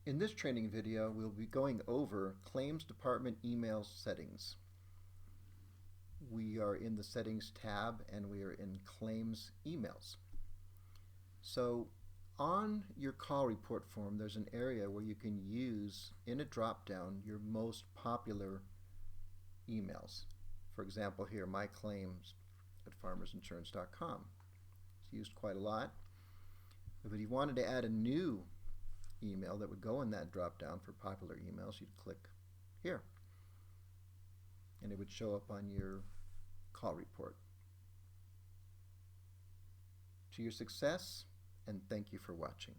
In this training video, we'll be going over Claims Department email settings. We are in the Settings tab and we are in Claims Emails. So on your call report form, there's an area where you can use, in a drop-down, your most popular emails. For example, here, my claims at farmersinsurance.com. It's used quite a lot. But if you wanted to add a new email that would go in that drop-down for popular emails, you'd click here. And it would show up on your call report. To your success, and thank you for watching.